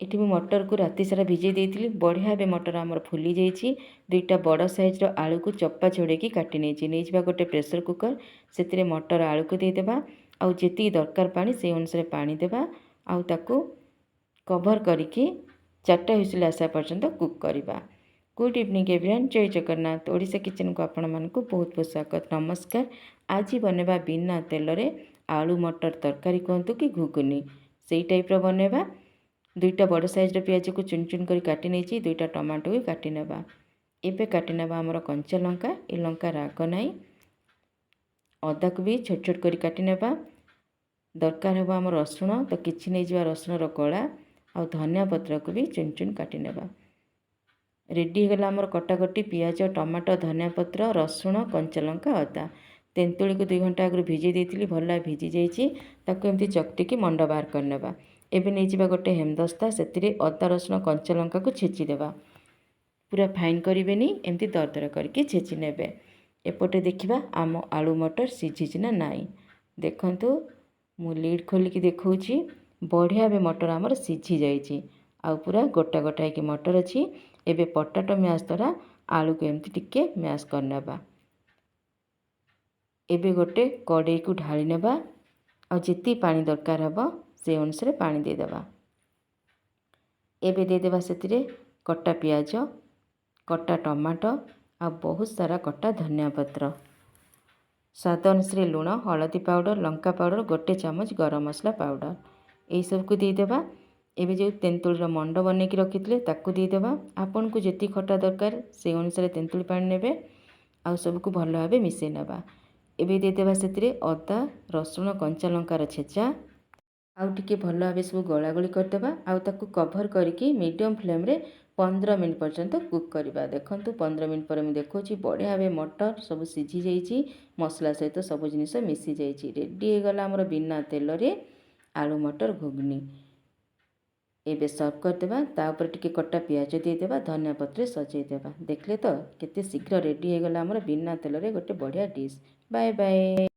ଏଠି ମୁଁ ମଟରକୁ ରାତି ସାରା ଭିଜେଇ ଦେଇଥିଲି। ବଢ଼ିଆ ଭାବେ ମଟର ଆମର ଫୁଲି ଯାଇଛି। ଦୁଇଟା ବଡ଼ ସାଇଜ୍ର ଆଳୁକୁ ଚପା ଛଡ଼େଇକି କାଟି ନେଇଯିବା ଗୋଟେ ପ୍ରେସର କୁକର। ସେଥିରେ ମଟର ଆଳୁକୁ ଦେଇଦେବା। ଆଉ ଯେତିକି ଦରକାର ପାଣି ସେଇ ଅନୁସାରେ ପାଣି ଦେବା। ଆଉ ତାକୁ କଭର କରିକି 4ଟା ହୁଇସିଲ୍ ଆସିବା ପର୍ଯ୍ୟନ୍ତ କୁକ୍ କରିବା। गुड इवनिंग एवरीवन, जय जगन्नाथ। ओडिशा किचन को आपण मानक बहुत बहुत स्वागत, नमस्कार। आज बनवा बिना तेल रे आलू मटर तरकारी कहतु कि घुगुनी से टाइप बनवा। दुईटा बड़ साइज पियाज को चुन चुन कर काटी नहीं, दुईटा टमाटो भी काटी नेबा। एबे काटी नेबा हमर कंचा लंका, ए लंका राग नाई। अदा को भी छोट छोट कर काटी नेबा। दरकार हेबा हमर रसुण, तो किछि नै जिबा रसुण रो कळा। आ धनिया पत्र को भी चुन चुन काटी नेबा। रेडी होगा आमर कटाकटी पियाज टमाटो धनिया पत्र रसुण कंचा लंका अदा। तेंतुली को 2 घंटा आगे भिजे देती, भल भिजी जामती चकटिकी मंड बाहर करनेबा। एबे नहीं जावा गोटे हेमदस्ता, से अदा रसुण कंचा लंका को छेचिदेबा। पूरा फाइन करेनि, एमती दरदर करके छेचि नेबे। एपटे देखिबा आम आलू मटर सीझी ना नाई। देखंतु मु लीड खोलिकी देखौछि, बढ़िया बे मटर आमर सीझी जाइछि। आ पूरा गोटा गोटा की मटर अच्छी। एबे पोटाटो मैश द्वारा आलू को एमती टिके मैश करनेबा। एबे गोटे कड़ाई को ढाली नेबा। आ जिति पानी दरकार हबो से अनुसार पानी देदेबा। एबे देदेबा सेतिरे कटा पियाज, कटा टमाटो आ बहुत सारा कटा धनिया पत्र। स्वाद अनुसार लुण, हलदी पाउडर, लंका पाउडर, गोटे चामच गरम मसला पाउडर, यही सब को देदेबा। एबे जो तेंतुलीर मंड बनैकी रखिथिले ताकू देदेबा। आपन को जेति खटा दरकार से अनुसार तेंतुली पानी नेबे। आ सबको भल भाबे मिसै नेबा। एबे देदेबा सेतिरे अदा रसुण कंचा लंकार छेचा। आउ टिके भल भाबे सब गला गली करदेबा। आउ ताकू कभर करके मीडियम फ्लेम रे 15 मिनट पर्यंत कुक करबा। देखंतु 15 मिनट पर मैं देखौछि बढ़िया भाबे मटर सब सीझी जाइछि, मसला सहित सब जिनिस मिसी जाइछि। रेडी हो गला हमर बिना तेल रे आलू मटर घुगनी। एबे सर्व करदेबा। तापर टिके कटा पियाज देदेबा, धनिया पत्र सजेदेबा। देखले तो केते शीघ्र रेडी हो गला हमर बिना तेल रे गोटे बढ़िया डिश। Bye bye.